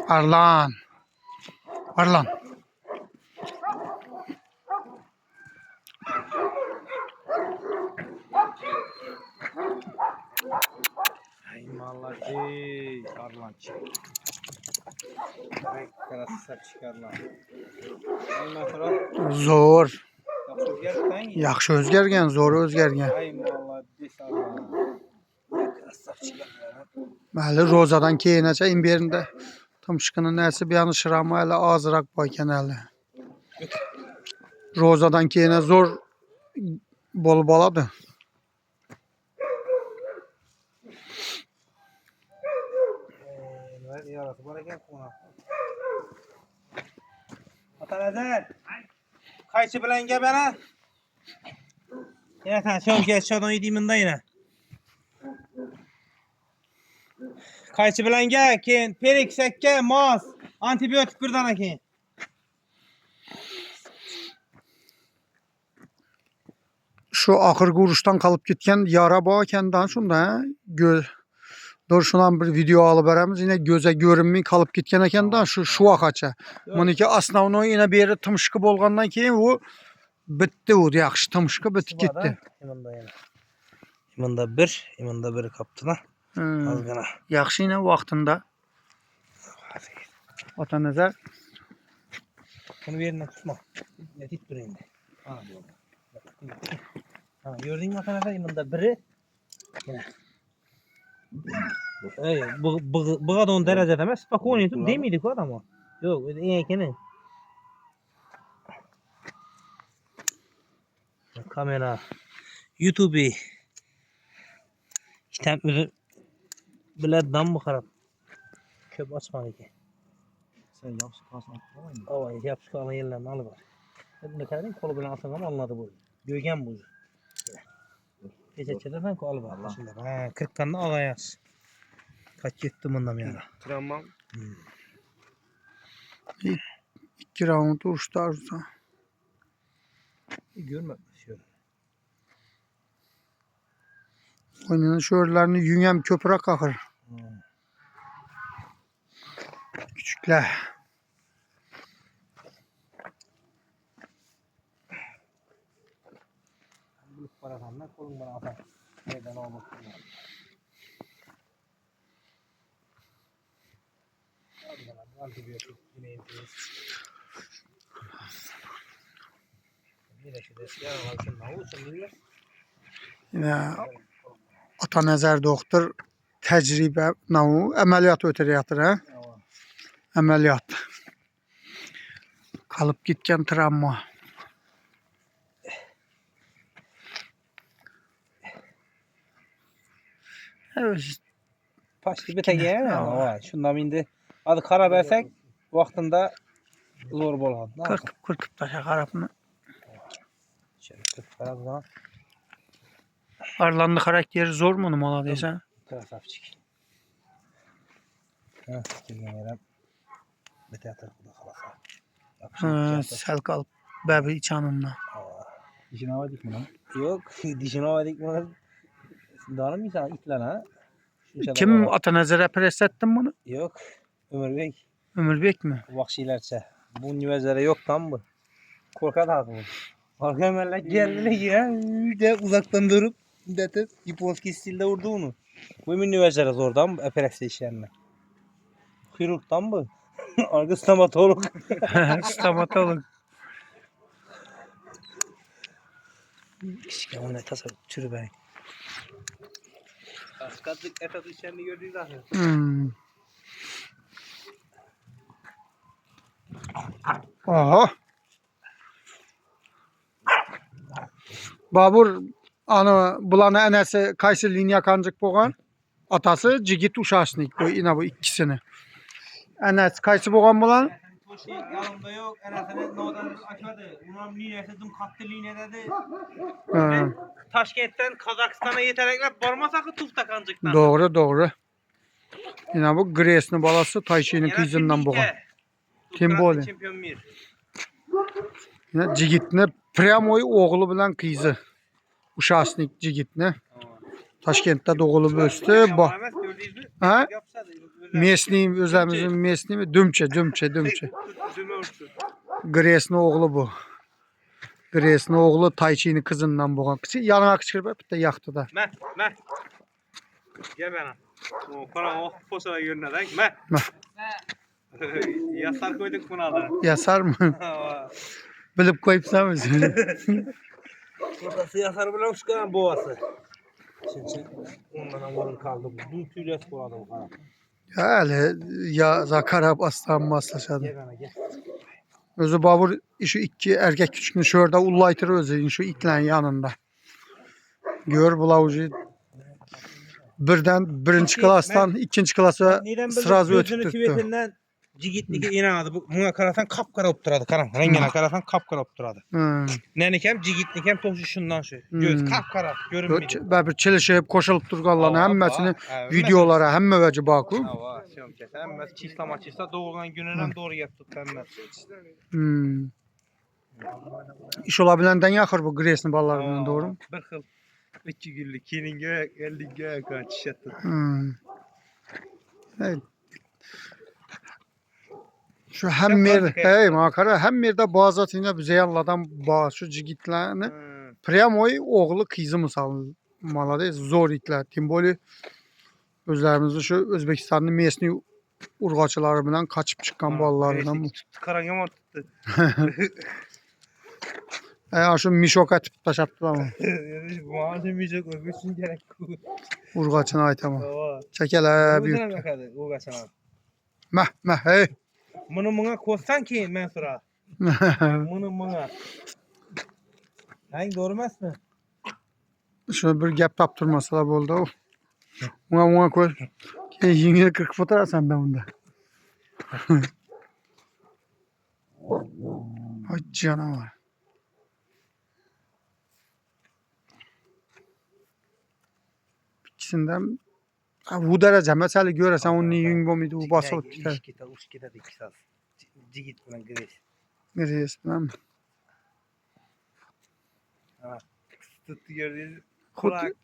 Arlan. Arlan. Ay молодец, Arlançı. Ay krasavçık Arlan. Ay matro. Zor. Yaxşı gerçekten iyi. Yaxşı özgergen, zor özgergen. Ay молодец Arlan. Ay krasavçık Arlan. Məli rozadan keyinəcə imbirində tımşqının nəsi bir yanı şıramı hələ azıraq bayken hələ. Rozadan keyinə zor bol baladı. Evet yarası var eken kona. Atanazer. Kayçı bilen gel bana. Yine sen şov gel şovdan yediğiminde yine. Kayçı bilen gel ki perik sekke maz antibiyotik bir tane ki. Şu axır quruşdan qalıb gitken yara bakən danışında göz Doğrusundan bir video alıp veremiz yine göze görünmeyi kalıp gitken eken de şu akaça. Bununki asnavno yine bir yere tımşıkı bolgandan keyin o bitti o yaxşı tımşıkı bitip gitti. İmanda bir kaptına. Azgana. Yaxşı yine vaxtında. Ata nazar. Bunu bir yerine tutma. Yatit dur şimdi. Ha, gördün mü arkadaşlar imanda biri. Yine. Bu kadar 10 derece demez. Bak o ne değil miydi o adam o? Yok, iyi kenin. Kamera. YouTube. Kitap bile dam mı harap? Köp açmadı ki. Sen yapsı kalsın atlamayın mı? Ava yapışık alan yerlerini alıver. Ne kadar kolu bilen alsan ama anladı bu. Gögen bu. Gece çedersen kolu alıver. Şimdi ha 40 tane ağayaz. Kaç gitti bundan yani. Travmam. İki round uçtu arzuda. Görmedim şöyle. Oyunun şöylelerini yüngem köpürek akır. Küçükler. Bulup parasanlar kolun bana atar. Neden olmak lazım. Antibiyotik yine infeksiyon. Bir de şu deski alsın ne olsun diyor. Yine ata nazar doktor tecrübe navu ameliyat ötürü yatır ha. Ameliyat. Kalıp gitken travma. Evet. Paş gibi tek yani ama var. Şundan indi. Adı kara versek vaktinde zor bol. Kırkıp taşa karapını. Şöyle 40 para bu zaman. Arlandı karakteri zor mu numala desen? Krasavçık. Ha, gelin yerem. Bir teatr kuda kalasa. Sel kalıp bebi içanınla. İşine vardık mı lan? Yok, dişine vadik mi? Doğru mu insan itlen ha? Kim ata nazara pres ettin bunu? Yok, Ömür Bey. Ömürbek mi? Vahşilerçe. Bu üniversitede yok tam bu. Korkat halkı bu. Arkamerler geldiler ya. De uzaktan durup detet Yaponski stilde vurdu onu. Bu üniversitede zordan bu epilepsi işlerine. Kirurgdan bu. Arka stomatolog. Stomatolog. Küçük ama ne tasarruf çürü beni. Askatlık etat işlerini gördüğünüz zaten. Aha. Babur ana bulanı enesi kaysı linya kancık boğan. Atası Cigit Uşaşnik bu yine bu ikisini. Enes kaysı boğan bulan? Toşi yanımda yok. Enes'e nodan açmadı. Ulan liniyesi dım kattı liniyede de. Taşkent'ten Kazakistan'a yetenekler barmasak tufta kancıktan. Doğru. Yine bu Gres'in balası Tayşi'nin kızından boğan. Timboli. Çempiyon bir. Yine Cigit'ne Premoy oğlu bilen kızı. Uşaşnik Cigit'ne. Taşkent'te doğulu böstü. Ha? Mesni özümüzün mesni mi? Dümçe. Düme uçtu. Gres'in oğlu bu. Gres'in oğlu Tayçi'nin kızından boğan. Yanına kışkırıp bir de yaktı da. Meh. Gel bana. O para o posara yönünden. Meh. Yasar koyduk buna da. Yasar mı? Bilip koyup sen Burada siyasar bile uçkan boğası. Şimdi ondan avurun kaldı. Bu tüyles koladı bu kadar. Hele ya zakarab aslan maslaşadı. Gel bana gel. Özü babur şu iki erkek küçükünü şurada ullaytır özü şu itlen yanında. Gör bulavucu birden birinci klastan ikinci klasa sırası ötüp tuttu. Küvetinden cigitniki inadı. Bu buna karasan kapkara opturadı. Karan rengine karasan kapkara opturadı. Nenikem cigitnikem toşu şundan şu. Göz kapkara görünmedi. Ben bir çelişip koşulup durganlarını hemmesini videolara hemme veci baku. Hava şom kesen mes çista doğulan gününden doğru yaptık hemme. İş olabilenden yakır bu Gres'in ballarından doğru. Bir xil 2 günlük keninge 50 ge kaç şatı. Evet. Şu hem hey makara hem yerde bazatına bize yanladan bazı şu cigitlerini Premoy oğlu kızı misal malade zor itler. Timboli özlerimizi şu Özbekistan'ın mesni urgaçıları bilen kaçıp çıkan ballarından bu. Karagam tuttu. Şu mişok atıp taşattılar ama. Maalesef müzik öbürsün gerek. Urgaçına ait ama. Çekel büyük. O kaçan abi. Meh hey. Bunu koysan ki men sonra. Bunu. Hangi görmez mi? Şöyle bir gap taptırmasalar oldu. Ona koy. Yine 40 fotoğraf sende bunda. Ay canavar. İkisinden bu derece mesela görürsen onun yün bombaydı bu basılıp gider. Uçkita dikisaz. Cigit buna gres. Nereye ismem? Tuttu gördüğünüz. Kulak.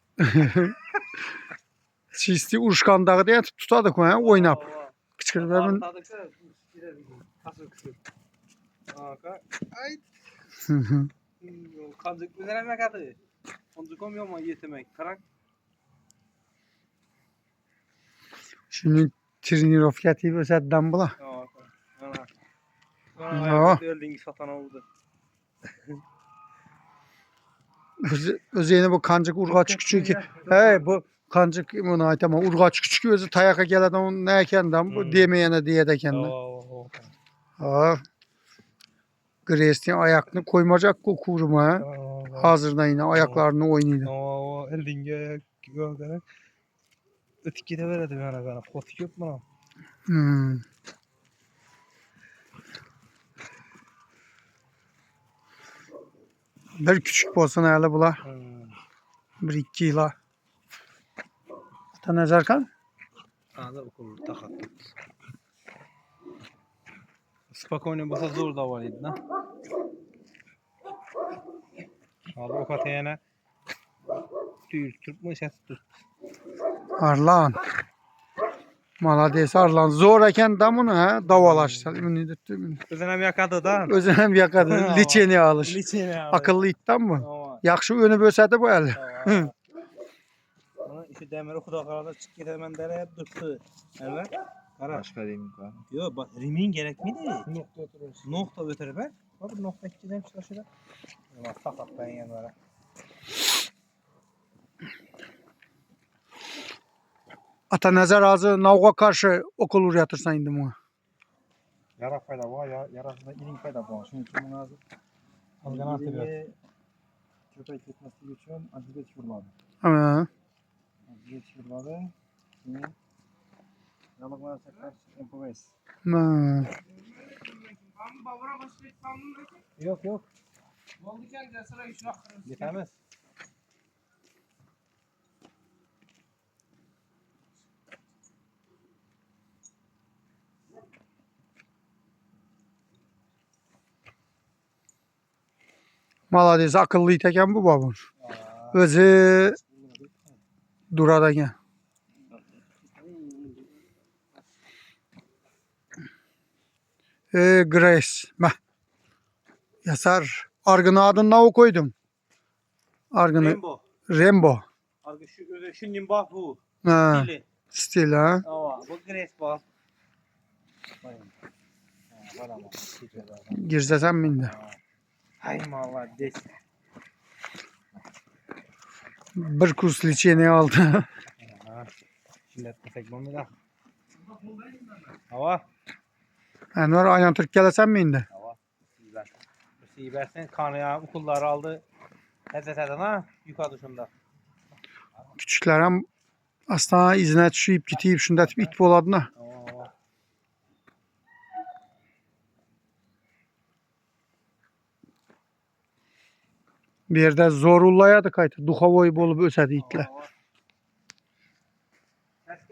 Çisti Uşkan Dağı diye tutadık ha oynap. Kıçkırıp hemen. Ay. Kancık üzerine mi kadı? Kancık olmuyor mu yetemek? Karak. Şimdi Trinirofyati özetden bula. Öldüğünü satan oldu. Özeyine bu kancık urgaç küçük. Hey bu kancık bunu ait ama urgaç küçük özü tayaka gelen onun ne kendim bu demeyene diye de kendi. Gres'in ayakını koymayacak kuruma. Hazırda yine ayaklarını oynaydı. Eldinge gördük. Öteki de verdi bana. Fotik yok mu? Bir küçük olsun herhalde bula. Bir iki yıla. Ata Nezarkan? Ağda okul takattı. Spokojno basa zor da var idi. Abi o katayana Türk şastı. Arlan. Malades Arlan. Zor eken damını ha davalaştı. Ümini düttü. Özünem yakadı da. Özünem yakadı. Liçeni alış. Liçeni alış. Akıllı ittan mı? Yakşı önü bösedi bu el. İşte demiri kuda karada çık gidemem dere hep durdu. Evet. Kara. Başka diyeyim var. Yok bak rimin gerek miydi? Nokta ötürü be. Bak nokta gideceğim şurada. Ama sakat ben yanlara. Ata Nezar ağzı navga karşı okul uğrayatırsan indi buna. Yara fayda var ya. Yarasında irin fayda var. Çünkü bunun ağzı. Algan artı biraz. Köpek gitmesi için acil şurladı. Ama. Acil şurladı. Şimdi yalık varsa karşı empoves. Yok. Yetemez. Malades akıllı iteken bu babun. Özü durada gel. Grace. Meh. Yasar. Argını adını ne koydum? Argını Rainbow. Rainbow. Arka şu nimbah bu. Ha, Dili. stil ha. Ama bu Grace bal. Var ama. Girsesem miydi? Hay mallah des. Bir kurs liçeni aldı. Şimdi tekmem mi da? Hava. Enver aynen Türk gelesem miydi? Hava. Güzel. Bu iyi versen kanıya okulları aldı. Tezeten ha yukarı dışında. Küçüklerim aslında izine düşüyüp gitip şunda it boladına. Hava. Bir yerde zorullayadı kaydı. Duhavoy bolup ösedi itle. Hava.